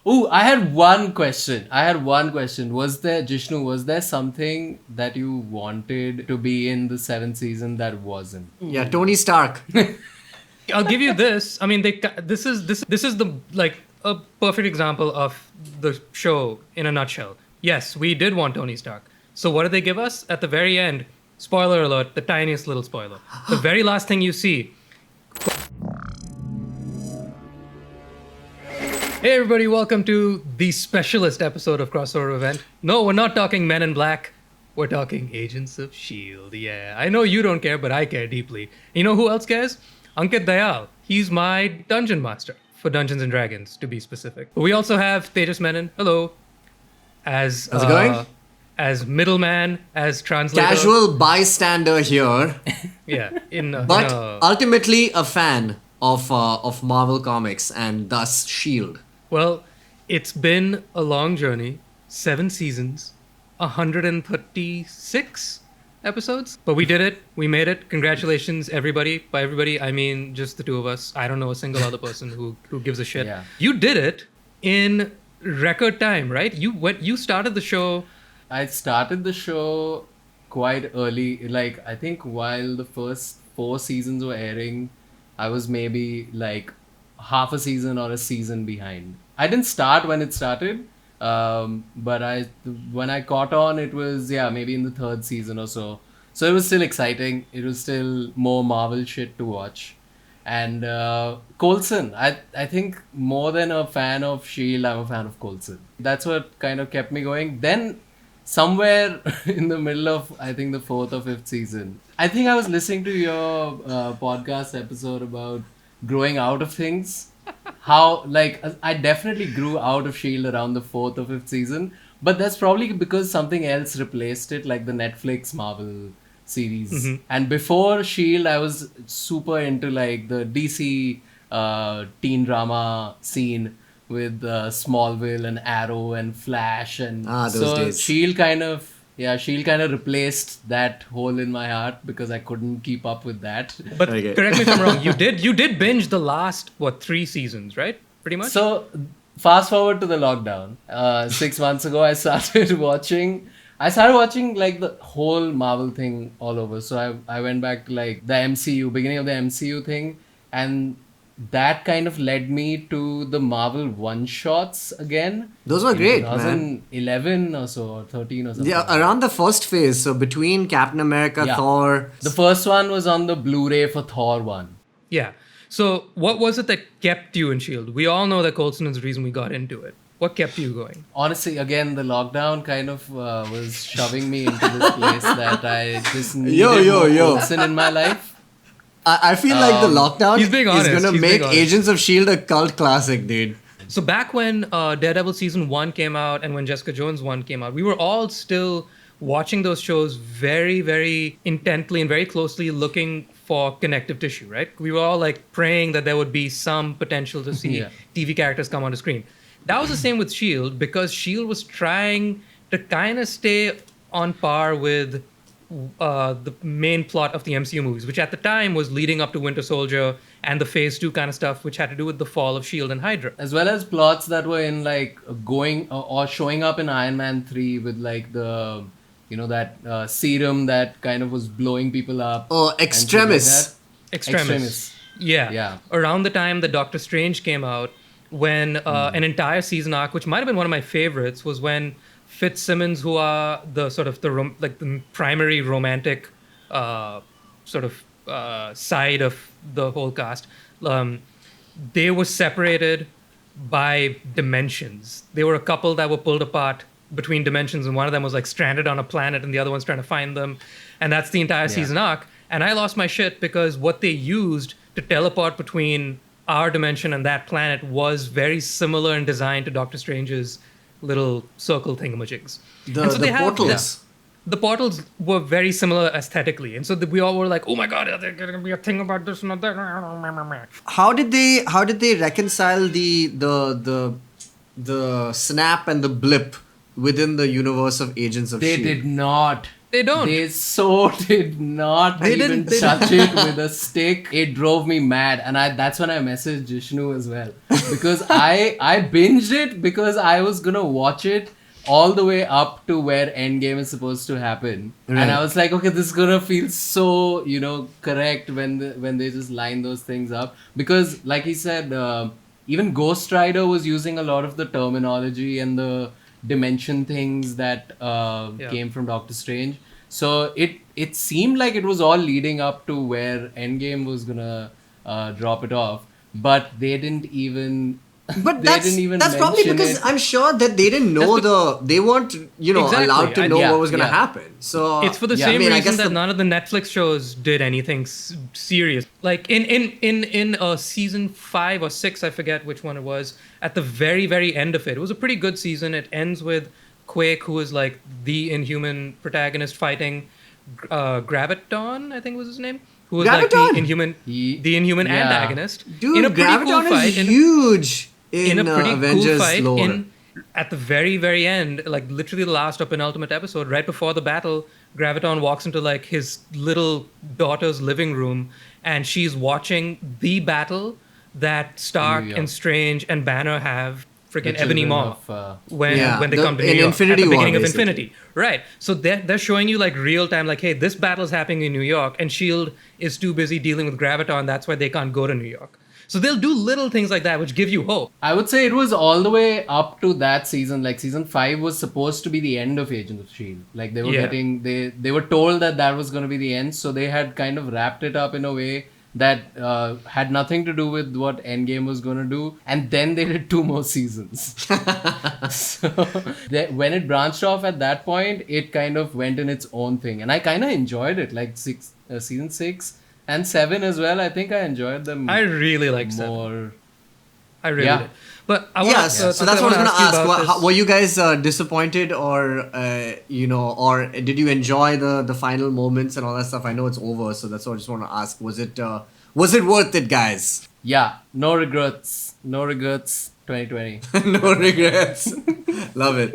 Oh, I had one question. Was there, Jishnu, was there something that you wanted to be in the seventh season that wasn't? Yeah, Tony Stark. I'll give you this. I mean, this is the like a perfect example of the show in a nutshell. Yes, we did want Tony Stark. So what did they give us at the very end? Spoiler alert, the tiniest little spoiler. The very last thing you see. Hey everybody, welcome to the specialist episode of Crossover Event. No, we're not talking Men in Black. We're talking Agents of Shield. Yeah, I know you don't care, but I care deeply. You know who else cares? Ankit Dayal. He's my dungeon master for Dungeons and Dragons, to be specific. But we also have Tejas Menon. Hello. How's it going? As middleman, as translator. Casual bystander here, Yeah. but ultimately a fan of Marvel Comics and thus Shield. Well, it's been a long journey. 7 seasons, 136 episodes. But we did it. We made it. Congratulations, everybody. By everybody, I mean just the two of us. I don't know a single other person who gives a shit. Yeah. You did it in record time, right? You started the show. I started the show quite early. Like, I think while the first 4 seasons were airing, I was maybe like half a season or a season behind. I didn't start when it started, but when I caught on, it was, maybe in the 3rd season or so. So it was still exciting. It was still more Marvel shit to watch. And Coulson, I think more than a fan of S.H.I.E.L.D., I'm a fan of Coulson. That's what kind of kept me going. Then somewhere in the middle of, I think, the 4th or 5th season, I think I was listening to your podcast episode about growing out of things. How, like, I definitely grew out of S.H.I.E.L.D. around the 4th or 5th season, but that's probably because something else replaced it, like the Netflix Marvel series. Mm-hmm. And before S.H.I.E.L.D., I was super into, like, the DC teen drama scene with Smallville and Arrow and Flash, and those so days. S.H.I.E.L.D. kind of replaced that hole in my heart because I couldn't keep up with that. But Okay. correct me if I'm wrong. You did binge the last 3 seasons, right? Pretty much. So fast forward to the lockdown. 6 months ago, I started watching like the whole Marvel thing all over. So I went back to like the MCU, beginning of the MCU thing, and that kind of led me to the Marvel one-shots again. Those were in great, man. 2011 or so, or 13 or something. Yeah, around the first phase, so between Captain America, Yeah. Thor. The first one was on the Blu-ray for Thor 1. Yeah. So what was it that kept you in S.H.I.E.L.D.? We all know that Coulson is the reason we got into it. What kept you going? Honestly, again, the lockdown kind of was shoving me into this place that I just needed more Coulson in my life. I feel like the lockdown he's being honest, is going to he's make being honest. Agents of S.H.I.E.L.D. a cult classic, dude. So back when Daredevil season 1 came out and when Jessica Jones 1 came out, we were all still watching those shows very, very intently and very closely looking for connective tissue, right? We were all like praying that there would be some potential to see Yeah. TV characters come onto screen. That was the same with S.H.I.E.L.D. because S.H.I.E.L.D. was trying to kind of stay on par with the main plot of the MCU movies, which at the time was leading up to Winter Soldier and the Phase 2 kind of stuff, which had to do with the fall of S.H.I.E.L.D. and Hydra. As well as plots that were in like going or showing up in Iron Man 3 with like the, that serum that kind of was blowing people up. Oh, and shit like Extremis. that. Extremis. Yeah. Yeah. Around the time that Doctor Strange came out, when an entire season arc, which might have been one of my favorites, was when Fitzsimmons, who are the sort of the primary romantic side of the whole cast, they were separated by dimensions. They were a couple that were pulled apart between dimensions, and one of them was like stranded on a planet, and the other one's trying to find them, and that's the entire season arc. And I lost my shit because what they used to teleport between our dimension and that planet was very similar in design to Doctor Strange's little circle thingamajigs. The portals. The portals were very similar aesthetically, and so we all were like, "Oh my god, there's going to be a thing about this and that." How did they reconcile the snap and the blip within the universe of Agents of They S.H.I.E.L.D.? did not. They don't. They so did not They even didn't- touch it with a stick. It drove me mad, and that's when I messaged Jishnu as well, because I binged it because I was gonna watch it all the way up to where Endgame is supposed to happen, Right. and I was like, okay, this is gonna feel so correct when they just line those things up, because like he said, even Ghost Rider was using a lot of the terminology and the dimension things that Yeah. came from Doctor Strange. So it seemed like it was all leading up to where Endgame was gonna drop it off, but they didn't even. But they didn't even that's probably mention because it. I'm sure that they didn't know they weren't Exactly. allowed to know Yeah, what was gonna yeah. happen. So It's for the Yeah. same I mean, I reason guess that none of the Netflix shows did anything serious. Like in season 5 or 6, I forget which one it was. At the very end of it, it was a pretty good season. It ends with Quake, who is like the Inhuman protagonist, fighting Graviton, I think was his name, who was like Graviton? the Inhuman, He- the Inhuman yeah. antagonist. dude, in a pretty Graviton cool fight, is huge in a pretty Avengers cool fight lore. at the very end, like literally the last or penultimate episode, right before the battle, Graviton walks into like his little daughter's living room, and she's watching the battle that Stark New York. and Strange and Banner have, freaking The Ebony children Maw, of, when Yeah, when they the- come to New in York Infinity at the War, beginning of basically. Infinity. Right. So they're showing you like real time, like, hey, this battle's happening in New York, and Shield is too busy dealing with Graviton. That's why they can't go to New York. So they'll do little things like that, which give you hope. I would say it was all the way up to that season. Like season 5 was supposed to be the end of Agents of Shield. Like they were Yeah. they were told that was going to be the end, so they had kind of wrapped it up in a way that had nothing to do with what Endgame was going to do, and then they did 2 more seasons. So when it branched off at that point, it kind of went in its own thing, and I kind of enjoyed it. Like season 6 and 7 as well. I think I enjoyed them. I really like Seven. more. I really Yeah. did. But I want Yeah, so that's what I was gonna ask. Were you guys disappointed, or or did you enjoy the final moments and all that stuff? I know it's over, so that's what I just want to ask. Was it worth it, guys? Yeah, no regrets. No regrets. 2020. No regrets. Love it.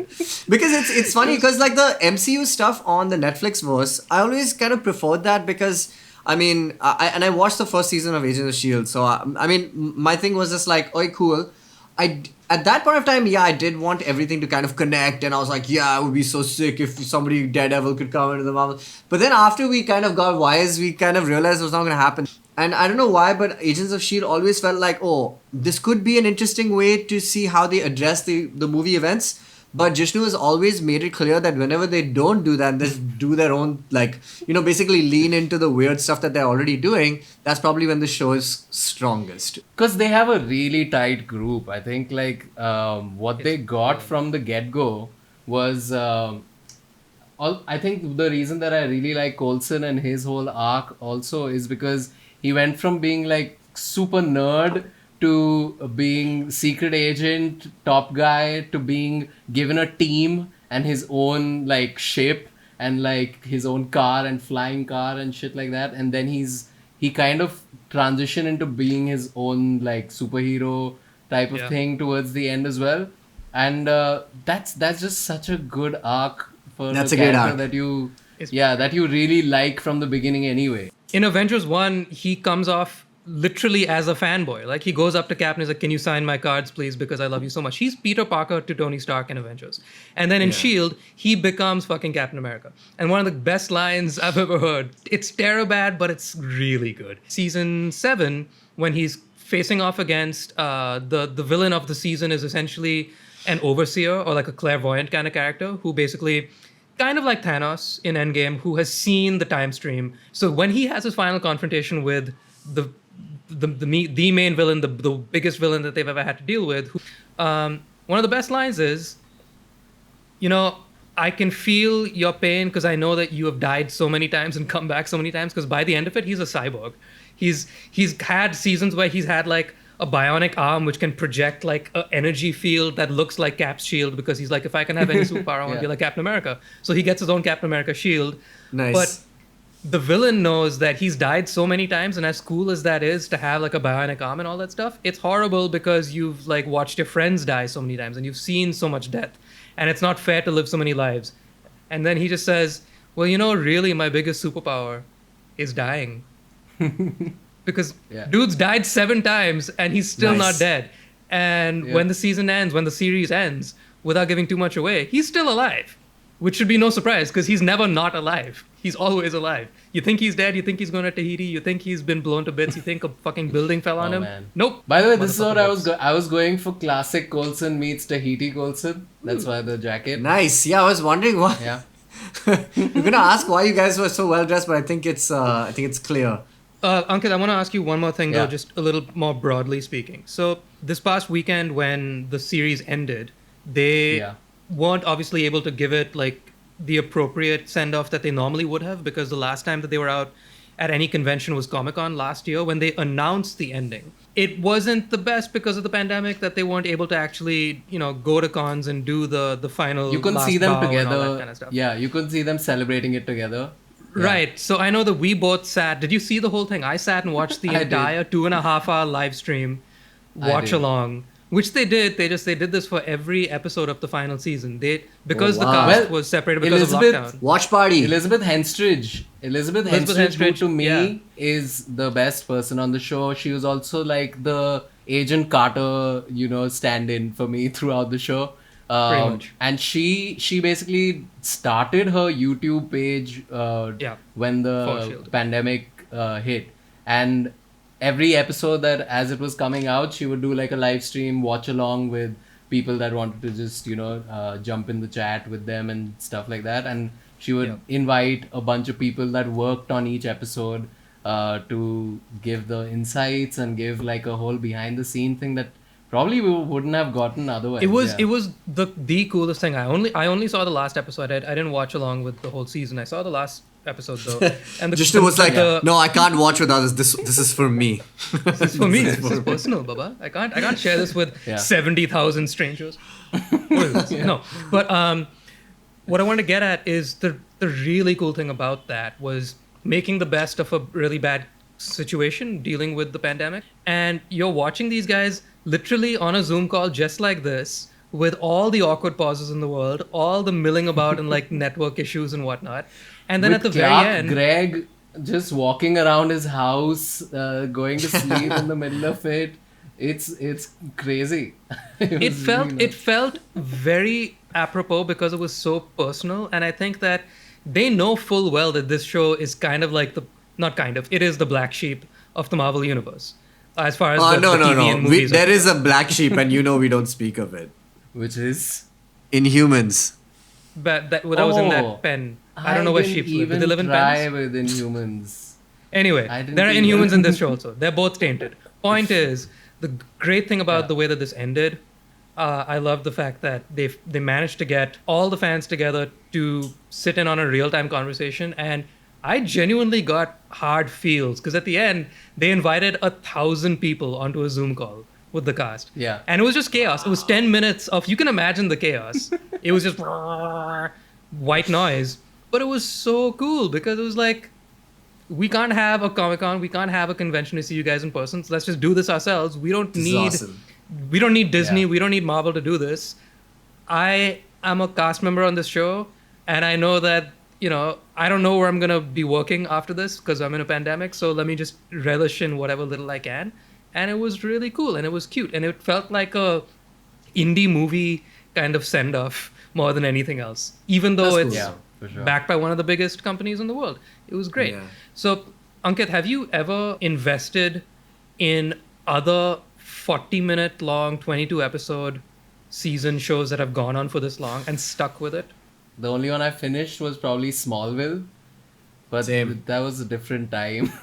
Because it's funny because like the MCU stuff on the Netflix verse, I always kind of preferred that because I mean, I watched the first season of Agents of Shield, so I mean, my thing was just like, oh, cool. At that point of time, yeah, I did want everything to kind of connect, and I was like, yeah, it would be so sick if somebody Daredevil could come into the Marvel. But then after we kind of got wise, we kind of realized it was not going to happen. And I don't know why, but Agents of Shield always felt like, oh, this could be an interesting way to see how they address the movie events. But Jishnu has always made it clear that whenever they don't do that, they do their own, like, basically lean into the weird stuff that they're already doing. That's probably when the show is strongest. Because they have a really tight group. I think like what they got from the get-go was I think the reason that I really like Coulson and his whole arc also is because he went from being like super nerd to being secret agent, top guy, to being given a team and his own like ship and like his own car and flying car and shit like that. And then he kind of transitioned into being his own like superhero type of Yeah. thing towards the end as well. And that's just such a good arc for That's a a great character arc. that you really like from the beginning anyway. In Avengers 1, he comes off literally as a fanboy. Like, he goes up to Cap and he's like, can you sign my cards, please, because I love you so much. He's Peter Parker to Tony Stark in Avengers. And then in S.H.I.E.L.D., he becomes fucking Captain America. And one of the best lines I've ever heard. It's terrible, but it's really good. Season 7, when he's facing off against the villain of the season is essentially an overseer or like a clairvoyant kind of character who basically, kind of like Thanos in Endgame, who has seen the time stream. So when he has his final confrontation with the main villain, the biggest villain that they've ever had to deal with, one of the best lines is, I can feel your pain because I know that you have died so many times and come back so many times, because by the end of it, he's a cyborg. He's had seasons where he's had like a bionic arm which can project like an energy field that looks like Cap's shield, because he's like, if I can have any superpower, I want to be like Captain America. So he gets his own Captain America shield. Nice. But the villain knows that he's died so many times, and as cool as that is to have like a bionic arm and all that stuff, it's horrible because you've like watched your friends die so many times and you've seen so much death, and it's not fair to live so many lives. And then he just says, Well, really, my biggest superpower is dying. Because Yeah. dude's died 7 times and he's still not Nice. dead. And Yep. when the season ends, when the series ends, without giving too much away, he's still alive. Which should be no surprise because he's never not alive. He's always alive. You think he's dead, you think he's going to Tahiti, you think he's been blown to bits, you think a fucking building fell on Oh, him. man. Nope. By the way, this is what Motherfucker I was lives. I was going for classic Coulson meets Tahiti Coulson. That's why the jacket. Nice. Yeah, I was wondering why. Yeah. You're gonna ask why you guys were so well dressed, but I think it's clear. Ankit, I want to ask you one more thing, though, Yeah. just a little more broadly speaking. So, this past weekend, when the series ended, they Yeah. weren't obviously able to give it like the appropriate send off that they normally would have, because the last time that they were out at any convention was Comic-Con last year when they announced the ending. It wasn't the best because of the pandemic that they weren't able to actually, go to cons and do the final. You couldn't last see them bow and all together. that kind of stuff. Yeah, you couldn't see them celebrating it together. Yeah. Right. So I know that we both sat. Did you see the whole thing? I sat and watched the I did. entire 2.5 hour live stream, I watch did. along, which they did. They did this for every episode of the final season. Because Oh, the wow. cast Well, was separated because of Elizabeth- lockdown. Watch party. Elizabeth Henstridge, who Henstridge, to me yeah. is the best person on the show. She was also like the Agent Carter, stand-in for me throughout the show. Pretty much. And she basically started her YouTube page Yeah. when For the S.H.I.E.L.D. pandemic hit, and every episode that as it was coming out, she would do like a live stream, watch along with people that wanted to just jump in the chat with them and stuff like that, and she would Yeah. invite a bunch of people that worked on each episode to give the insights and give like a whole behind the scene thing that probably we wouldn't have gotten otherwise. It was the coolest thing. I only saw the last episode. I didn't watch along with the whole season. I saw the last episode though. And Jishnu was like, the- no, I can't watch with others. This is for me. This is for me. This is personal, Baba. I can't share this with Yeah. 70,000 strangers. What is this? No, but what I want to get at is the really cool thing about that was making the best of a really bad situation, dealing with the pandemic, and you're watching these guys literally on a Zoom call just like this, with all the awkward pauses in the world, all the milling about and like network issues and whatnot, and then With at the Clark very end, Gregg just walking around his house, going to sleep in the middle of it. It's crazy. it was felt really it felt very apropos because it was so personal, and I think that they know full well that this show is kind of like it is the black sheep of the Marvel universe as far as the No, TV and movies. There is a black sheep, and we don't speak of it. Which is Inhumans. but that was in Oh, that pen. I don't know where didn't sheep live. Do even they live in try pens? with Inhumans. Anyway, I didn't there are think Inhumans that. in this show also. They're both tainted. Point is, the great thing about Yeah. the way that this ended, I love the fact that they managed to get all the fans together to sit in on a real time conversation, and I genuinely got hard feels because at the end they invited 1,000 people onto a Zoom call with the cast. Yeah. And it was just chaos. It was 10 minutes of, you can imagine the chaos. It was just white noise. But it was so cool because it was like, we can't have a Comic-Con, we can't have a convention to see you guys in person. So let's just do this ourselves. We don't This is need awesome. we don't need Disney, Yeah. we don't need Marvel to do this. I am a cast member on this show, and I know that, I don't know where I'm going to be working after this because I'm in a pandemic. So let me just relish in whatever little I can. And it was really cool and it was cute. And it felt like a indie movie kind of send off more than anything else. Even though That's it's cool. Yeah, for sure. backed by one of the biggest companies in the world. It was great. Yeah. So, Ankit, have you ever invested in other 40-minute long, 22 episode season shows that have gone on for this long and stuck with it? The only one I finished was probably Smallville, but Same. that was a different time.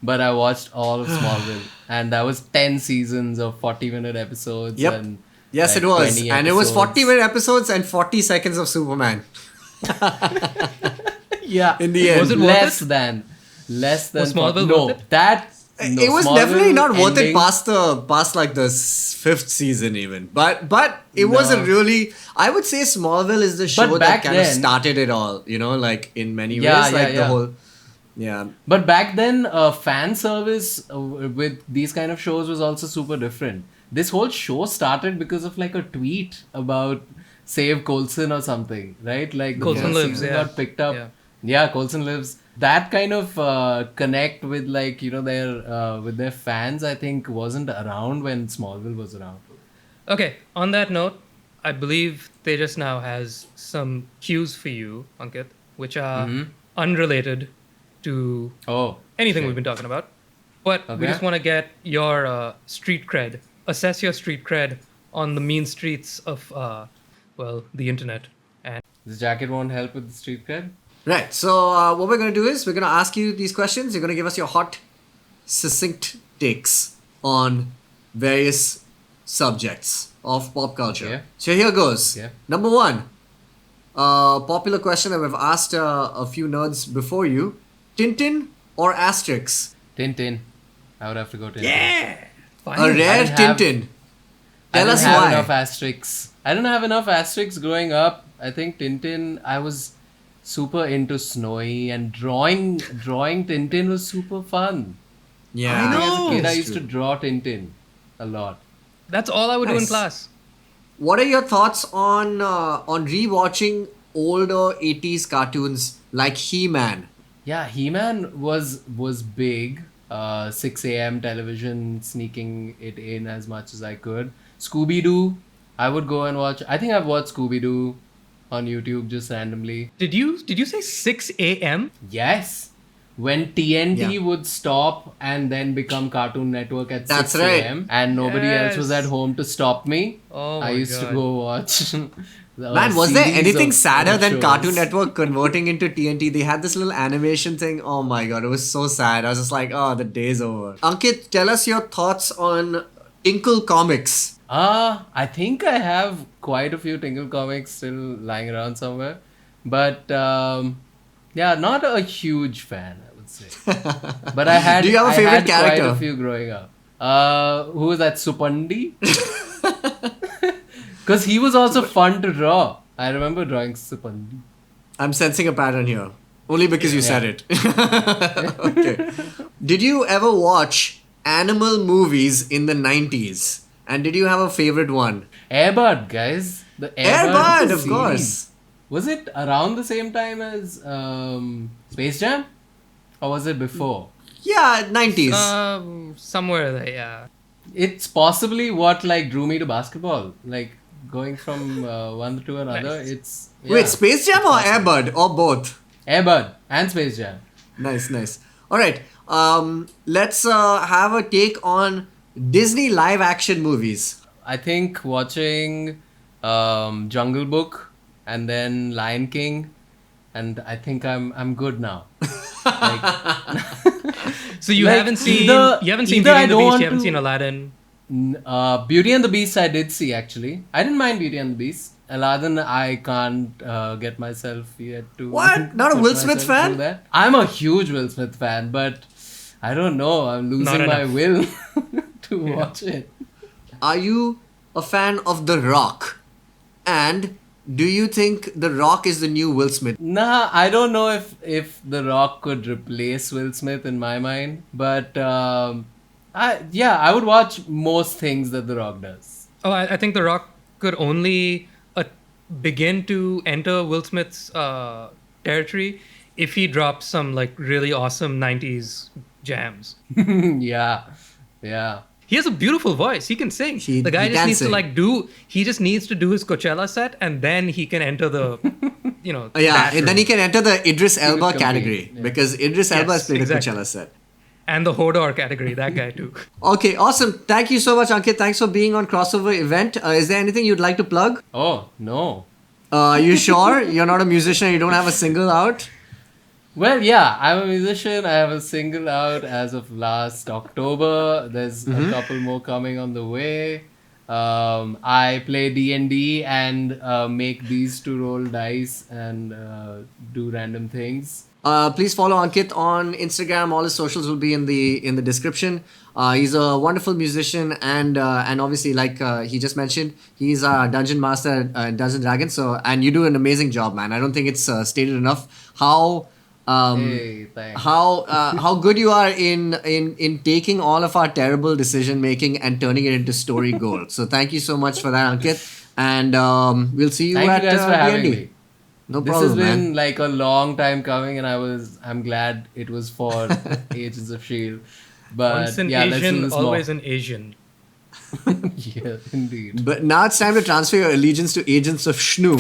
but I watched all of Smallville, and that was 10 seasons of 40-minute episodes. Yep. And Yes, like it was. 20 And it was episodes. 40-minute episodes and 40 seconds of Superman. Yeah, In the end. Was it worth less it? than Was Smallville no worth it? that no, It was Smallville definitely not worth it ending- past like the fifth season even. But it was a No. really, I would say Smallville is the show that back kind of then- started it all. Like in many ways, Yeah, like yeah, the yeah. whole. Yeah. But back then, fan service with these kind of shows was also super different. This whole show started because of like a tweet about save Coulson or something, right? Like the Coulson first lives, season yeah. got picked up. Yeah. Yeah, Coulson lives. That kind of connect with like their with their fans, I think, wasn't around when Smallville was around. Okay, on that note, I believe Tejas now has some cues for you, Ankit, which are unrelated to Oh, anything shit. we've been talking about. But we Okay. just want to get your street cred, assess your street cred on the mean streets of, the internet. And This jacket won't help with the street cred. Right. So what we're going to do is we're going to ask you these questions. You're going to give us your hot, succinct takes on various subjects of pop culture. Okay. So here goes. Yeah. Number one, popular question that we've asked a few nerds before you: Tintin or Asterix? Tintin. I would have to go Tintin. yeah! A Finally. rare didn't have- Tintin. I Tell didn't us have why. enough asterisks. I didn't have enough asterisks growing up. I think Tintin, I was super into Snowy, and drawing Tintin was super fun. Yeah. I know. As a kid, I It's used to true. draw Tintin a lot. That's all I would do in Nice. class. What are your thoughts on rewatching older 80s cartoons like He-Man? Yeah, He-Man was big. 6 a.m. television, sneaking it in as much as I could. Scooby-Doo, I would go and watch. I think I've watched Scooby-Doo on YouTube just randomly. Did you say 6 a.m.? Yes. When TNT Yeah. would stop and then become Cartoon Network at That's 6 right. a.m. and nobody else was Yes. at home to stop me, Oh I my used to God. go watch. Man, was there anything sadder than shows. Cartoon Network converting into TNT? They had this little animation thing. Oh my god, it was so sad. I was just like, oh, the day's over. Ankit, tell us your thoughts on Tinkle Comics. I think I have quite a few Tingle comics still lying around somewhere. But yeah, not a huge fan, I would say. But I had Do you have a I favorite had character? quite a few growing up. Who was that? Supandi? Because he was also fun to draw. I remember drawing Supandi. I'm sensing a pattern here. Only because you said it. Okay. Did you ever watch animal movies in the 90s? And did you have a favorite one? Airbud, guys. The Airbud, of series. course. Was it around the same time as Space Jam? Or was it before? Yeah, 90s. Somewhere there, yeah. It's possibly what like drew me to basketball. Like going from one to another. Nice. It's Wait, Space Jam or Airbud? Or both? Airbud and Space Jam. Nice. All right. Let's have a take on Disney live action movies. I think watching Jungle Book and then Lion King, and I think I'm good now. Like, So you Like, haven't seen either- you haven't seen either Beauty I and the don't Beast, want you haven't to- seen Aladdin. Beauty and the Beast I did see actually. I didn't mind Beauty and the Beast. Aladdin I can't get myself yet to. What? Not a put Will Smith myself fan? through that. I'm a huge Will Smith fan, but I don't know. I'm Not losing my enough. will to watch it. Are you a fan of The Rock? And do you think The Rock is the new Will Smith? Nah, I don't know if The Rock could replace Will Smith in my mind, but I would watch most things that The Rock does. Oh, I think The Rock could only begin to enter Will Smith's territory if he drops some like really awesome 90s jams. Yeah. He has a beautiful voice. He can sing. He The guy just can needs sing. to like do. He just needs to do his Coachella set, and then he can enter the, Yeah, that and then room. he can enter the Idris Elba compete, category yeah. because Idris Elba has Yes, played exactly. a Coachella set. and the Hodor category. That guy too. Okay, awesome. Thank you so much, Ankit. Thanks for being on Crossover Event. Is there anything you'd like to plug? Oh, no. You sure you're not a musician? You don't have a single out? Well, yeah, I'm a musician. I have a single out as of last October. There's a couple more coming on the way. I play D&D and make these to roll dice and do random things. Please follow Ankit on Instagram. All his socials will be in the description. He's a wonderful musician and obviously like he just mentioned, he's a dungeon master in Dungeons and Dragons. So and you do an amazing job, man. I don't think it's stated enough how Hey, thanks. how good you are in taking all of our terrible decision making and turning it into story gold. So thank you so much for that, Ankit. And we'll see you Thank at you guys for having D&D. me. No This problem, has been man. like a long time coming, and I'm glad it was for Agents of Shield. Once But an yeah, let's do Asian, this always more. an Asian. Yeah, indeed. But now it's time to transfer your allegiance to Agents of Shnu.